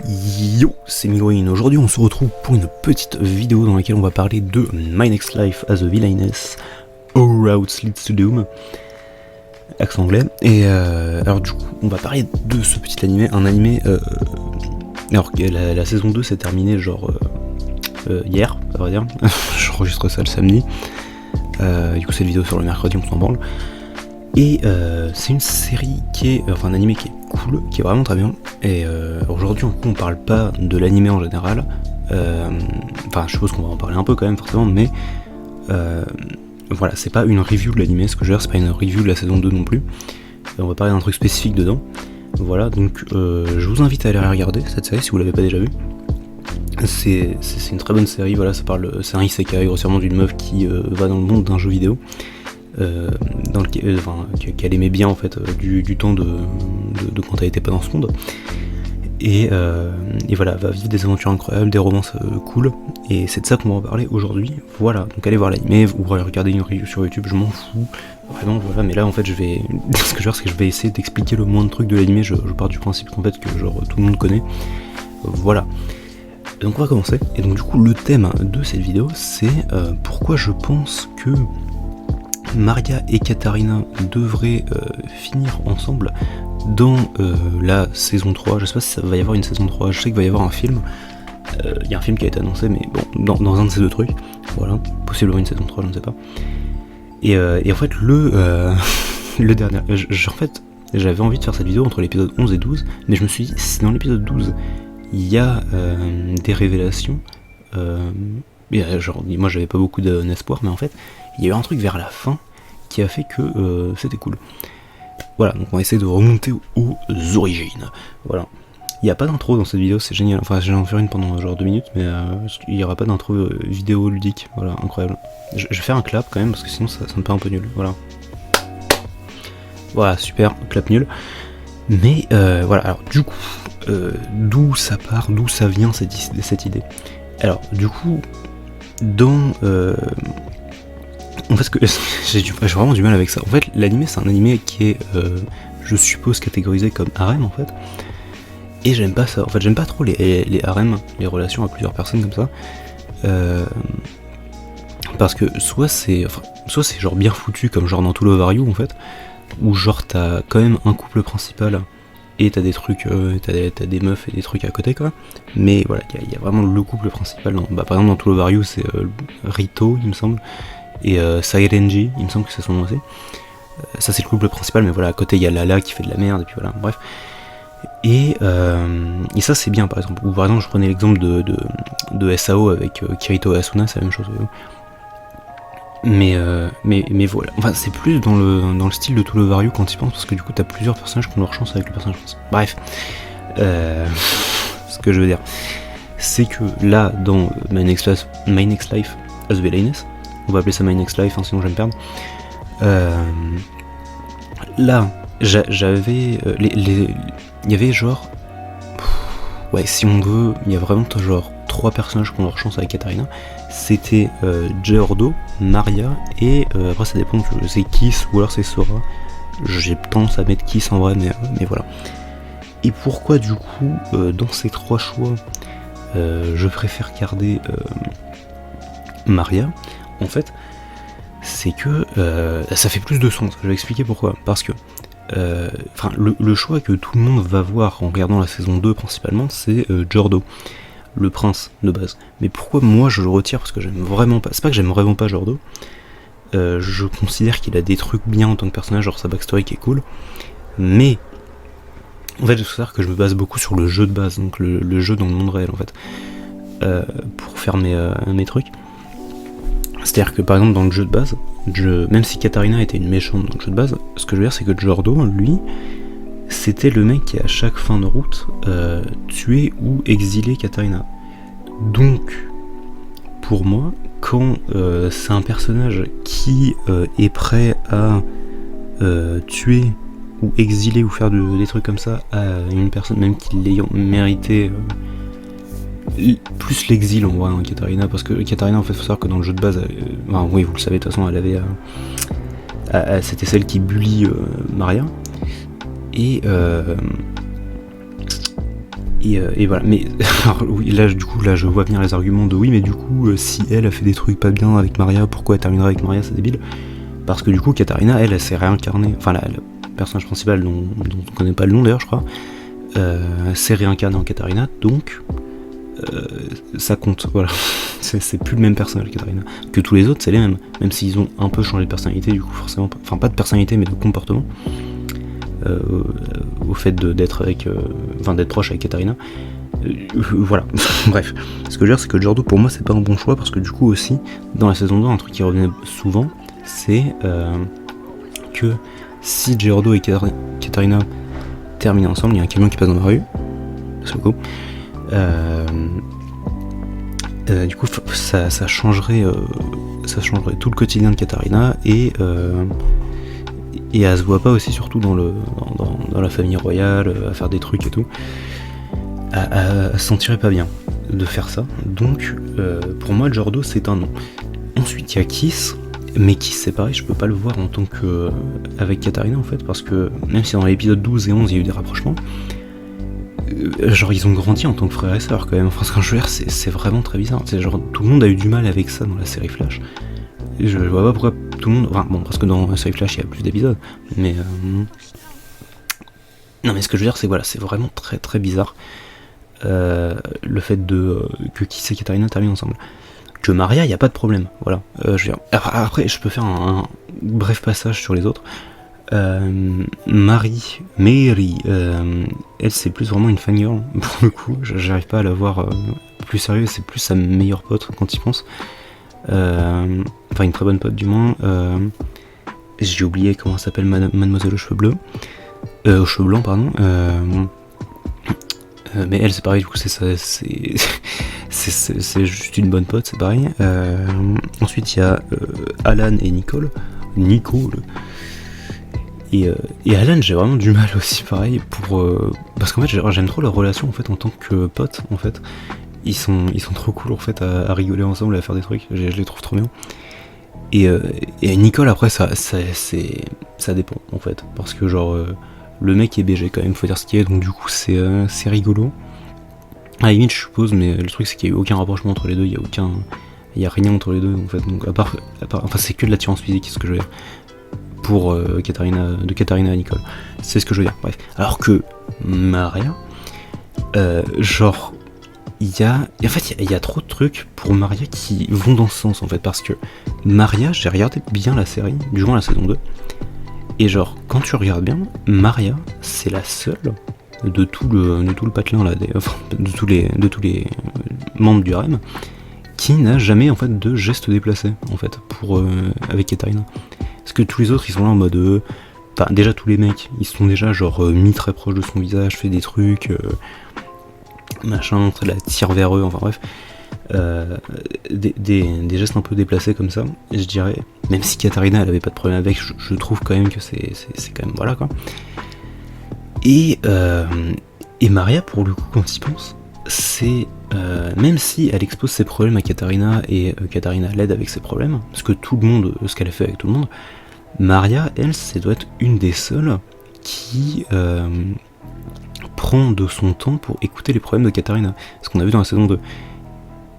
Yo, c'est Miloine. Aujourd'hui on se retrouve pour une petite vidéo dans laquelle on va parler de My Next Life as a Villainess, All Routes Leads to Doom, accent anglais. Et alors du coup on va parler de ce petit animé, un animé alors que la saison 2 s'est terminée genre hier, à vrai dire. J'enregistre ça le samedi, du coup cette vidéo sur le mercredi, on s'en branle. Et c'est une série qui est, enfin un animé qui est cool, qui est vraiment très bien. Et aujourd'hui on parle pas de l'animé en général, enfin je suppose qu'on va en parler un peu quand même forcément, mais voilà, c'est pas une review de l'animé, ce que je veux dire, c'est pas une review de la saison 2 non plus. On va parler d'un truc spécifique dedans. Voilà, donc je vous invite à aller regarder cette série si vous l'avez pas déjà vue. C'est une très bonne série, voilà, c'est un isekai grossièrement d'une meuf qui va dans le monde d'un jeu vidéo. Dans lequel, qu'elle aimait bien en fait du temps de quand elle était pas dans ce monde, et voilà, va vivre des aventures incroyables, des romances cool, et c'est de ça qu'on va en parler aujourd'hui. Voilà, donc allez voir l'anime, ou regarder une review sur YouTube, je m'en fous vraiment, voilà. Mais là en fait ce que je vais faire, c'est que je vais essayer d'expliquer le moins de trucs de l'anime. Je pars du principe qu'en fait que genre tout le monde connaît, voilà. Donc on va commencer, et donc du coup le thème de cette vidéo c'est pourquoi je pense que Maria et Katarina devraient finir ensemble dans la saison 3. Je sais pas si ça va y avoir une saison 3, je sais qu'il va y avoir un film. Il y a un film qui a été annoncé, mais bon, dans un de ces deux trucs. Voilà, possiblement une saison 3, je ne sais pas. Et en fait, le dernier. En fait, j'avais envie de faire cette vidéo entre l'épisode 11 et 12, mais je me suis dit, si dans l'épisode 12, il y a des révélations. Genre, moi j'avais pas beaucoup d'espoir, mais en fait il y a eu un truc vers la fin qui a fait que c'était cool. Voilà, donc on va essayer de remonter aux origines. Voilà, il n'y a pas d'intro dans cette vidéo, c'est génial. Enfin, je vais en faire une pendant genre 2 minutes, mais il n'y aura pas d'intro vidéo ludique. Voilà, incroyable. Je vais faire un clap quand même, parce que sinon ça me paraît un peu nul. Voilà, super, clap nul. Mais voilà, alors du coup, d'où ça part, d'où ça vient cette idée. Alors du coup, en fait, ce que j'ai vraiment du mal avec ça. En fait, l'animé, c'est un animé qui est, je suppose, catégorisé comme harem, en fait. Et j'aime pas ça. En fait, j'aime pas trop les harems, les relations à plusieurs personnes comme ça. Parce que soit c'est genre bien foutu, comme genre dans To Love You, en fait, où genre t'as quand même un couple principal et t'as des trucs, t'as des meufs et des trucs à côté, quoi. Mais voilà, il y a vraiment le couple principal. Par exemple, dans To Love You, c'est Rito, il me semble, et Sairenji, il me semble que c'est son nom aussi. Ça, c'est le couple principal, mais voilà, à côté, il y a Lala qui fait de la merde, et puis voilà, bref. Et ça, c'est bien, par exemple. Ou par exemple, je prenais l'exemple de SAO avec Kirito et Asuna, c'est la même chose. Mais voilà, enfin c'est plus dans le style de To Love You quand tu y penses, parce que du coup t'as plusieurs personnages qui ont leur chance avec le personnage principal. Bref, ce que je veux dire, c'est que là dans My Next Life as a Villainess, on va appeler ça My Next Life, hein, sinon je vais me perdre. Là, j'avais il y avait genre, ouais, si on veut, il y a vraiment genre 3 personnages qui ont leur chance avec Katarina. C'était Geordo, Maria, et après ça dépend, c'est Kiss ou alors c'est Sora. J'ai tendance à mettre Kiss en vrai, mais voilà. Et pourquoi du coup, dans ces 3 choix, je préfère garder Maria, en fait, c'est que ça fait plus de sens. Je vais expliquer pourquoi. Parce que le choix que tout le monde va voir en regardant la saison 2 principalement, c'est Geordo, le prince de base. Mais pourquoi moi je le retire? Parce que j'aime vraiment pas. C'est pas que j'aime vraiment pas Geordo. Je considère qu'il a des trucs bien en tant que personnage, genre sa backstory qui est cool. Mais en fait, il faut savoir que je me base beaucoup sur le jeu de base, donc le jeu dans le monde réel en fait, pour faire mes trucs. C'est-à-dire que par exemple dans le jeu de base, même si Katarina était une méchante dans le jeu de base, ce que je veux dire c'est que Geordo, lui, c'était le mec qui à chaque fin de route tuait ou exilait Katarina. Donc, pour moi, quand c'est un personnage qui est prêt à tuer ou exiler ou faire des trucs comme ça à une personne, même qui l'ayant mérité, plus l'exil en vrai, hein, Katarina, parce que Katarina, en fait, faut savoir que dans le jeu de base, oui, vous le savez, de toute façon, elle avait c'était celle qui bully Maria. Et Et voilà, mais alors, oui, là je vois venir les arguments de oui, mais du coup si elle a fait des trucs pas bien avec Maria, pourquoi elle terminera avec Maria, c'est débile. Parce que du coup Katarina elle s'est réincarnée, enfin le personnage principal dont on connaît pas le nom d'ailleurs je crois, s'est réincarnée en Katarina, donc ça compte, voilà. c'est plus le même personnage Katarina. Que tous les autres c'est les mêmes, même s'ils ont un peu changé de personnalité du coup forcément, enfin pas de personnalité mais de comportement. Au fait d'être proche avec Katarina. Voilà, bref. Ce que je veux dire, c'est que Giordo, pour moi, c'est pas un bon choix, parce que du coup aussi, dans la saison 2, un truc qui revenait souvent, c'est que si Giordo et Katarina terminent ensemble, il y a un camion qui passe dans la rue, c'est cool. Du coup, ça changerait tout le quotidien de Katarina, et elle se voit pas aussi, surtout dans la famille royale, à faire des trucs et tout. Elle se sentirait pas bien de faire ça. Donc pour moi Giordo c'est un non. Ensuite il y a Kiss, mais Kiss c'est pareil, je peux pas le voir en tant que avec Katarina en fait, parce que même si dans l'épisode 12 et 11 il y a eu des rapprochements, genre ils ont grandi en tant que frères et sœurs quand même. Enfin ce que je veux dire c'est vraiment très bizarre. C'est genre tout le monde a eu du mal avec ça dans la série Flash. Je vois pas pourquoi tout le monde. Enfin bon, parce que dans la série Flash il y a plus d'épisodes, mais non mais ce que je veux dire c'est voilà, c'est vraiment très très bizarre. Le fait que Kiss et Katarina terminent ensemble. Que Maria, il n'y a pas de problème, voilà. Je veux dire, après, je peux faire un bref passage sur les autres. Mary, elle c'est plus vraiment une fangirl, pour le coup, j'arrive pas à la voir plus sérieuse, c'est plus sa meilleure pote quand il pense. Enfin, une très bonne pote du moins. J'ai oublié comment s'appelle Mademoiselle aux cheveux bleus. Aux cheveux blancs, pardon. Mais elle c'est pareil, du coup c'est juste une bonne pote, c'est pareil. Ensuite il y a Alan et Nicole. Et Alan j'ai vraiment du mal aussi pareil parce qu'en fait j'aime trop leur relation en fait en tant que potes en fait. Ils sont trop cool en fait à rigoler ensemble, à faire des trucs, je les trouve trop bien. Et Nicole après ça dépend en fait, parce que genre le mec est BG quand même, faut dire ce qu'il est, donc du coup c'est rigolo. À la limite je suppose, mais le truc c'est qu'il n'y a eu aucun rapprochement entre les deux, il y a rien entre les deux en fait, donc à part enfin c'est que de l'attirance physique, c'est ce que je veux dire, pour de Katarina à Nicole, c'est ce que je veux dire, bref. Alors que Maria, genre il y a trop de trucs pour Maria qui vont dans ce sens en fait, parce que Maria, j'ai regardé bien la série, du moins la saison 2, et genre quand tu regardes bien, Maria c'est la seule de tout le patelin là, de tous les membres du harem, qui n'a jamais en fait de geste déplacé en fait avec Katarina. Parce que tous les autres ils sont là en mode enfin déjà tous les mecs ils sont déjà genre mis très proche de son visage, fait des trucs machin, la tire vers eux, enfin bref, des gestes un peu déplacés comme ça, je dirais, même si Katarina elle avait pas de problème avec, je trouve quand même que c'est quand même voilà quoi. Et Maria pour le coup quand il pense, c'est même si elle expose ses problèmes à Katarina et Katarina l'aide avec ses problèmes, parce que tout le monde, ce qu'elle a fait avec tout le monde, Maria elle, ça doit être une des seules qui prend de son temps pour écouter les problèmes de Katarina, ce qu'on a vu dans la saison 2.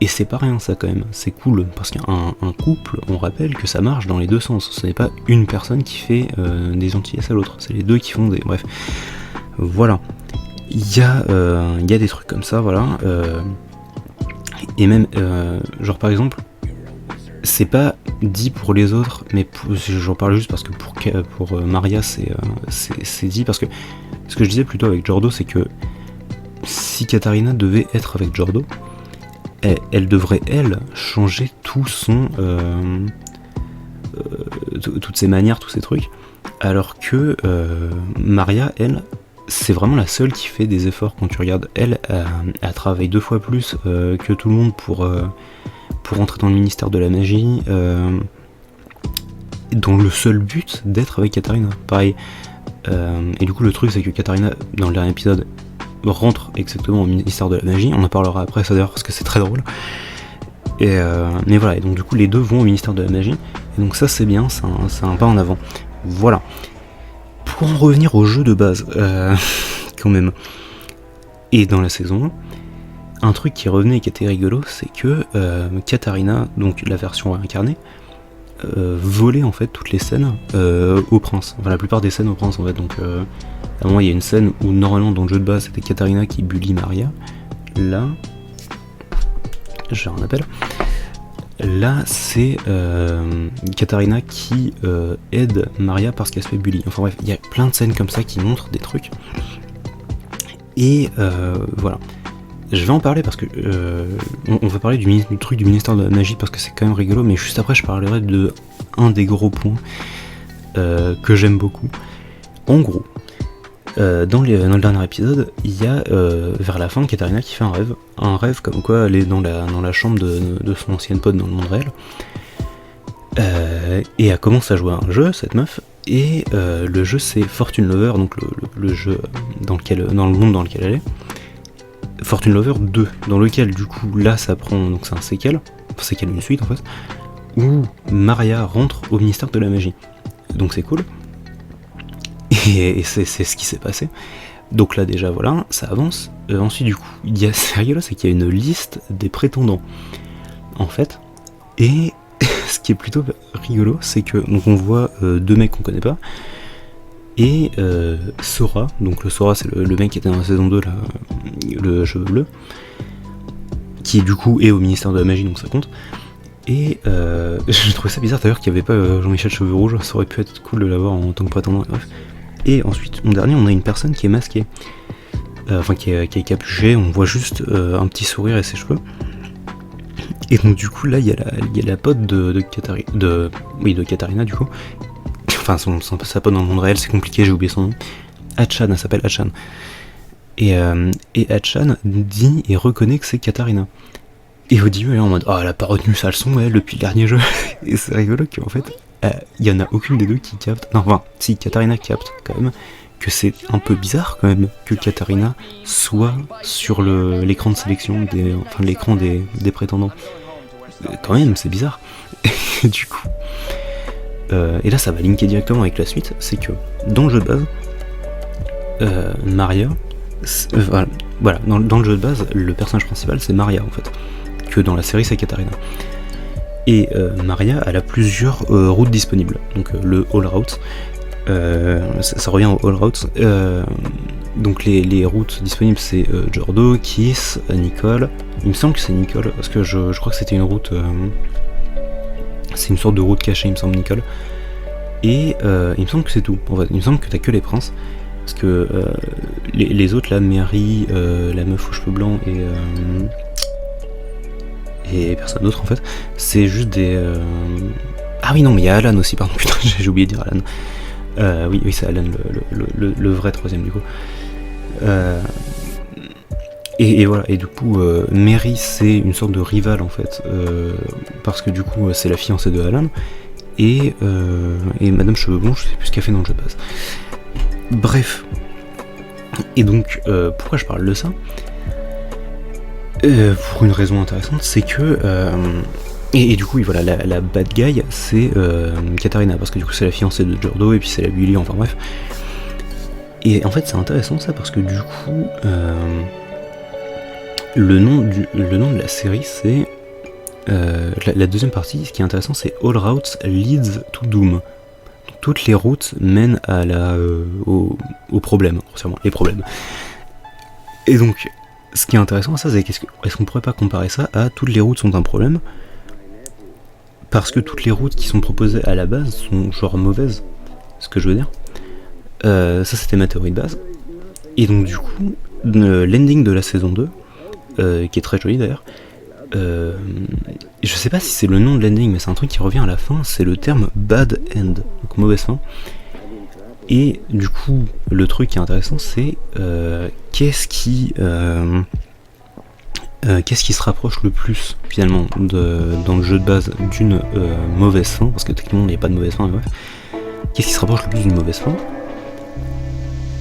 Et c'est pas rien ça quand même, c'est cool, parce qu'un couple, on rappelle que ça marche dans les deux sens, ce n'est pas une personne qui fait des gentillesses à l'autre, c'est les deux qui font des... Bref, voilà. Il y a des trucs comme ça, voilà. Et même, genre par exemple, c'est pas dit pour les autres, mais j'en parle juste parce que pour Maria c'est dit, parce que ce que je disais plutôt avec Giordo, c'est que si Katarina devait être avec Giordo, elle devrait elle changer tout son toutes ses manières, tous ces trucs, alors que Maria elle c'est vraiment la seule qui fait des efforts. Quand tu regardes, elle travaille 2 fois plus que tout le monde pour entrer dans le ministère de la magie, dans le seul but d'être avec Katarina. Pareil. Et du coup, le truc, c'est que Katarina, dans le dernier épisode, rentre exactement au ministère de la magie. On en parlera après, ça d'ailleurs, parce que c'est très drôle. Mais voilà, et donc du coup, les deux vont au ministère de la magie. Et donc ça, c'est bien, c'est un pas en avant. Voilà. Pour en revenir au jeu de base, quand même, Et dans la saison 1, un truc qui revenait et qui était rigolo, c'est que Katharina, donc la version incarnée, volait en fait toutes les scènes au prince, enfin la plupart des scènes au prince en fait. Donc à un moment il y a une scène où normalement dans le jeu de base c'était Katharina qui bully Maria. Là, j'ai un appel. Là c'est Katharina qui aide Maria parce qu'elle se fait bully. Enfin bref, il y a plein de scènes comme ça qui montrent des trucs. Et voilà. Je vais en parler parce que on va parler du truc du ministère de la magie parce que c'est quand même rigolo, mais juste après je parlerai de un des gros points que j'aime beaucoup. En gros, dans le dernier épisode, il y a vers la fin Katharina qui fait un rêve comme quoi elle est dans la chambre de son ancienne pote dans le monde réel, et elle commence à jouer à un jeu, cette meuf, et le jeu c'est Fortune Lover, donc le jeu dans le monde dans lequel elle est. Fortune Lover 2, dans lequel du coup là ça prend, donc c'est un séquel, une suite en fait, où Maria rentre au ministère de la magie. Donc c'est cool. Et c'est ce qui s'est passé. Donc là déjà voilà, ça avance. Ensuite du coup, c'est rigolo, c'est qu'il y a une liste des prétendants. En fait. Et ce qui est plutôt rigolo, c'est que donc on voit deux mecs qu'on connaît pas. Et Sora, donc le Sora c'est le mec qui était dans la saison 2 là, le cheveu bleu, qui du coup est au ministère de la magie, donc ça compte. Et j'ai trouvé ça bizarre d'ailleurs qu'il n'y avait pas Jean-Michel Cheveux Rouge, ça aurait pu être cool de l'avoir en tant que prétendant, bref. Et ensuite, en dernier, on a une personne qui est masquée, enfin qui est capuchée, on voit juste un petit sourire et ses cheveux. Et donc du coup là il y a la pote de Katharina du coup. Enfin, sa pote dans le monde réel, c'est compliqué, j'ai oublié son nom. Hatchan, elle s'appelle Hatchan. Et Hatchan dit et reconnaît que c'est Katharina. Et au début, elle est en mode oh, elle a pas retenu sa leçon, elle, depuis le dernier jeu. Et c'est rigolo qu'en fait, il y en a aucune des deux qui capte. Non, enfin, si, Katharina capte quand même que c'est un peu bizarre quand même que Katharina soit sur l'écran de sélection, l'écran des prétendants. Quand même, c'est bizarre. Et du coup. Et là ça va linker directement avec la suite, c'est que dans le jeu de base, Maria, voilà, dans le jeu de base, le personnage principal c'est Maria en fait, que dans la série c'est Katharina. Et Maria, elle a plusieurs routes disponibles, donc le All Route, ça revient au All Route, donc les routes disponibles c'est Jordo, Kiss, Nicole, il me semble que c'est Nicole, parce que je crois que c'était une route... c'est une sorte de route cachée, il me semble, Nicole. Et il me semble que c'est tout. En fait, il me semble que t'as que les princes. Parce que les autres, là, Mary, la meuf aux cheveux blancs et personne d'autre, en fait, c'est juste des... Ah oui, non, mais il y a Alan aussi, pardon, putain, j'ai oublié de dire Alan. Oui, c'est Alan, le vrai troisième, du coup. Et voilà, et du coup, Mary c'est une sorte de rivale en fait, parce que du coup c'est la fiancée de Alan, et Madame Cheveux Blonds, je sais plus ce qu'elle fait dans le jeu de base. Bref, et donc pourquoi je parle de ça, pour une raison intéressante, c'est que, et du coup, voilà, la bad guy c'est Katharina, parce que du coup c'est la fiancée de Jordo, et puis c'est la Bully, enfin bref. Et en fait c'est intéressant ça, parce que du coup... Le nom de la série, c'est... la deuxième partie, ce qui est intéressant, c'est All Routes Leads to Doom. Donc, toutes les routes mènent à au problème, grossièrement, les problèmes. Et donc, ce qui est intéressant, ça, c'est est-ce qu'on pourrait pas comparer ça à toutes les routes sont un problème, parce que toutes les routes qui sont proposées à la base sont genre mauvaises, ce que je veux dire. Ça, c'était ma théorie de base. Et donc, du coup, l'ending de la saison 2, qui est très joli d'ailleurs. Je sais pas si c'est le nom de l'ending, mais c'est un truc qui revient à la fin, c'est le terme bad end, donc mauvaise fin. Et du coup, le truc qui est intéressant, c'est qu'est-ce qui se rapproche le plus finalement dans le jeu de base d'une mauvaise fin, parce que techniquement il n'y a pas de mauvaise fin, mais bref. Qu'est-ce qui se rapproche le plus d'une mauvaise fin?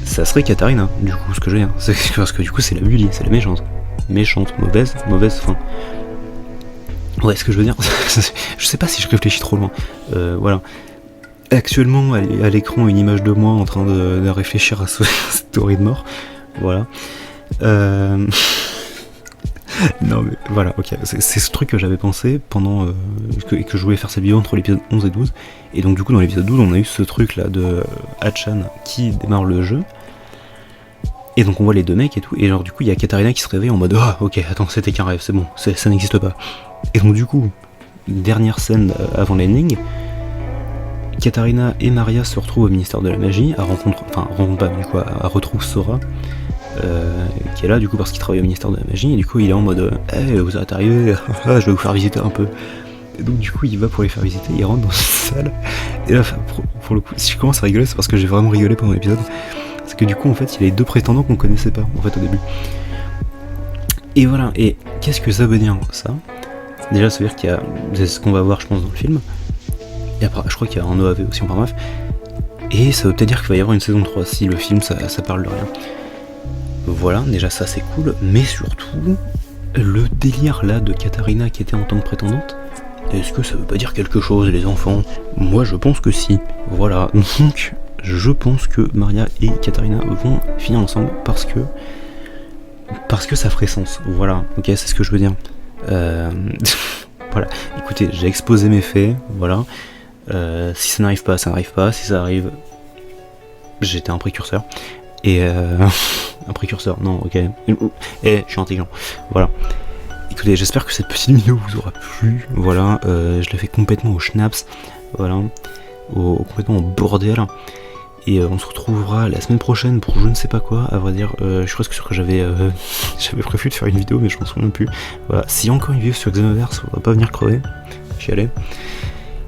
Ça serait Katharina, du coup, ce que je veux dire. C'est parce que du coup c'est la Bully, c'est la méchante, mauvaise fin. Ouais, ce que je veux dire, je sais pas si je réfléchis trop loin. Voilà. Actuellement, à l'écran, une image de moi en train de réfléchir à cette théorie de mort. Voilà. Non mais voilà, ok, c'est ce truc que j'avais pensé pendant que je voulais faire cette vidéo entre l'épisode 11 et 12, et donc du coup dans l'épisode 12 on a eu ce truc là de Hachan qui démarre le jeu, et donc on voit les deux mecs et tout, et genre du coup il y a Katarina qui se réveille en mode ah ok attends c'était qu'un rêve, c'est bon, ça n'existe pas, et donc du coup, dernière scène avant l'ending, Katarina et Maria se retrouvent au ministère de la magie, rencontre pas, du coup elle retrouve Sora, qui est là du coup parce qu'il travaille au ministère de la magie, et du coup il est en mode hey, vous êtes arrivés, je vais vous faire visiter un peu. Et donc du coup il va pour les faire visiter, il rentre dans une salle, et là pour le coup si je commence à rigoler c'est parce que j'ai vraiment rigolé pendant l'épisode, c'est que du coup en fait il y a les deux prétendants qu'on connaissait pas en fait au début. Et voilà, et qu'est-ce que ça veut dire ça? Déjà ça veut dire qu'il y a, c'est ce qu'on va voir je pense dans le film, et après je crois qu'il y a un OAV aussi, enfin bref, et ça veut peut-être dire qu'il va y avoir une saison 3 si le film ça parle de rien. Voilà, déjà ça c'est cool, mais surtout, le délire là de Katarina qui était en tant que prétendante, est-ce que ça veut pas dire quelque chose les enfants? Moi je pense que si, voilà, donc je pense que Maria et Katarina vont finir ensemble parce que ça ferait sens, voilà, ok, c'est ce que je veux dire. Voilà, écoutez, j'ai exposé mes faits, voilà, si ça n'arrive pas, ça n'arrive pas, si ça arrive, j'étais un précurseur. Et un précurseur, non, ok. Je suis intelligent. Voilà. Écoutez, j'espère que cette petite vidéo vous aura plu. Voilà, je l'ai fait complètement au schnapps. Voilà. Complètement au bordel. Et on se retrouvera la semaine prochaine pour je ne sais pas quoi. À vrai dire, je suis presque sûr que j'avais prévu de faire une vidéo, mais je m'en souviens plus. Voilà. S'il y a encore une vidéo sur Xenoverse, on va pas venir crever. J'y allais.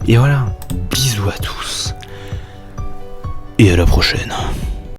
Et voilà. Bisous à tous. Et à la prochaine.